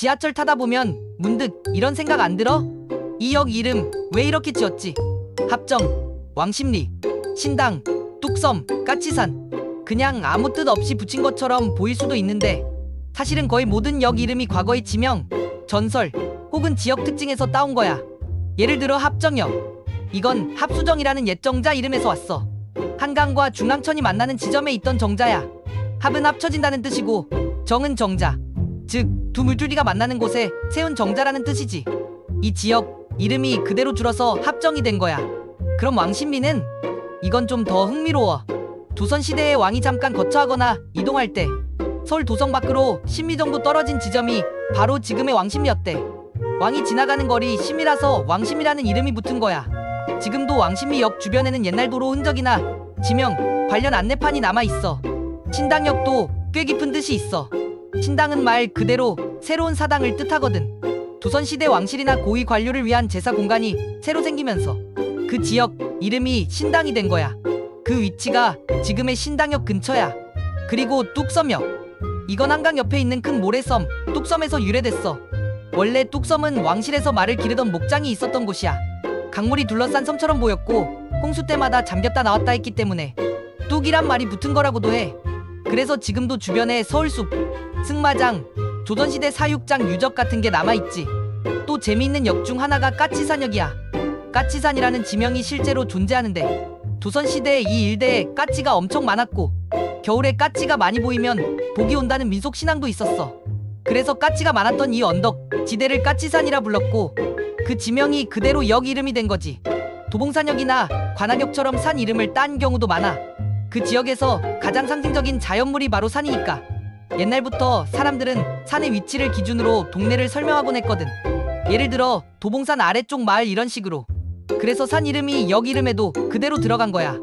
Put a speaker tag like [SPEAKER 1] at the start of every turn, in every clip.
[SPEAKER 1] 지하철 타다 보면 문득 이런 생각 안 들어? 이 역 이름 왜 이렇게 지었지? 합정, 왕십리, 신당, 뚝섬, 까치산. 그냥 아무 뜻 없이 붙인 것처럼 보일 수도 있는데 사실은 거의 모든 역 이름이 과거의 지명, 전설 혹은 지역 특징에서 따온 거야. 예를 들어 합정역. 이건 합수정이라는 옛 정자 이름에서 왔어. 한강과 중랑천이 만나는 지점에 있던 정자야. 합은 합쳐진다는 뜻이고 정은 정자, 즉 두 물줄기가 만나는 곳에 세운 정자라는 뜻이지. 이 지역 이름이 그대로 줄어서 합정이 된 거야. 그럼 왕십리는? 이건 좀 더 흥미로워. 조선시대에 왕이 잠깐 거처하거나 이동할 때 서울 도성 밖으로 10리 정도 떨어진 지점이 바로 지금의 왕십리였대. 왕이 지나가는 거리 심리라서 왕십리라는 이름이 붙은 거야. 지금도 왕십리역 주변에는 옛날 도로 흔적이나 지명, 관련 안내판이 남아있어. 신당역도 꽤 깊은 뜻이 있어. 신당은 말 그대로 새로운 사당을 뜻하거든. 조선시대 왕실이나 고위 관료를 위한 제사 공간이 새로 생기면서 그 지역 이름이 신당이 된 거야. 그 위치가 지금의 신당역 근처야. 그리고 뚝섬역. 이건 한강 옆에 있는 큰 모래섬 뚝섬에서 유래됐어. 원래 뚝섬은 왕실에서 말을 기르던 목장이 있었던 곳이야. 강물이 둘러싼 섬처럼 보였고 홍수 때마다 잠겼다 나왔다 했기 때문에 뚝이란 말이 붙은 거라고도 해. 그래서 지금도 주변에 서울숲, 승마장, 조선시대 사육장 유적 같은 게 남아있지. 또 재미있는 역 중 하나가 까치산역이야. 까치산이라는 지명이 실제로 존재하는데 조선시대에 이 일대에 까치가 엄청 많았고 겨울에 까치가 많이 보이면 복이 온다는 민속신앙도 있었어. 그래서 까치가 많았던 이 언덕 지대를 까치산이라 불렀고 그 지명이 그대로 역 이름이 된 거지. 도봉산역이나 관악역처럼 산 이름을 딴 경우도 많아. 그 지역에서 가장 상징적인 자연물이 바로 산이니까. 옛날부터 사람들은 산의 위치를 기준으로 동네를 설명하곤 했거든. 예를 들어 도봉산 아래쪽 마을 이런 식으로. 그래서 산 이름이 역 이름에도 그대로 들어간 거야.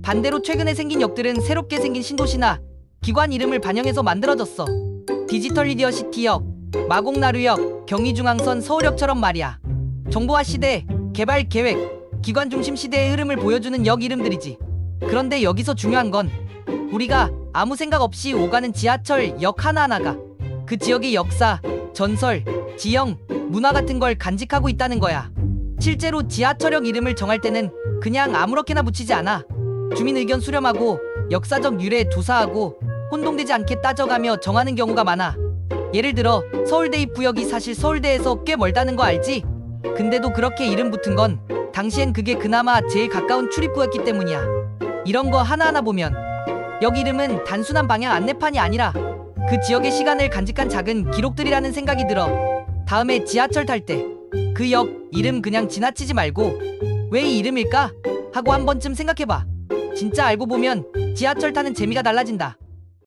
[SPEAKER 1] 반대로 최근에 생긴 역들은 새롭게 생긴 신도시나 기관 이름을 반영해서 만들어졌어. 디지털 리디어 시티역, 마곡나루역, 경의중앙선 서울역처럼 말이야. 정보화 시대, 개발 계획, 기관 중심 시대의 흐름을 보여주는 역 이름들이지. 그런데 여기서 중요한 건 우리가 아무 생각 없이 오가는 지하철 역 하나하나가 그 지역의 역사, 전설, 지형, 문화 같은 걸 간직하고 있다는 거야. 실제로 지하철역 이름을 정할 때는 그냥 아무렇게나 붙이지 않아. 주민 의견 수렴하고 역사적 유래 조사하고 혼동되지 않게 따져가며 정하는 경우가 많아. 예를 들어 서울대 입구역이 사실 서울대에서 꽤 멀다는 거 알지? 근데도 그렇게 이름 붙은 건 당시엔 그게 그나마 제일 가까운 출입구였기 때문이야. 이런 거 하나하나 보면 역 이름은 단순한 방향 안내판이 아니라 그 지역의 시간을 간직한 작은 기록들이라는 생각이 들어. 다음에 지하철 탈 때 그 역 이름 그냥 지나치지 말고 왜 이 이름일까? 하고 한 번쯤 생각해봐. 진짜 알고 보면 지하철 타는 재미가 달라진다.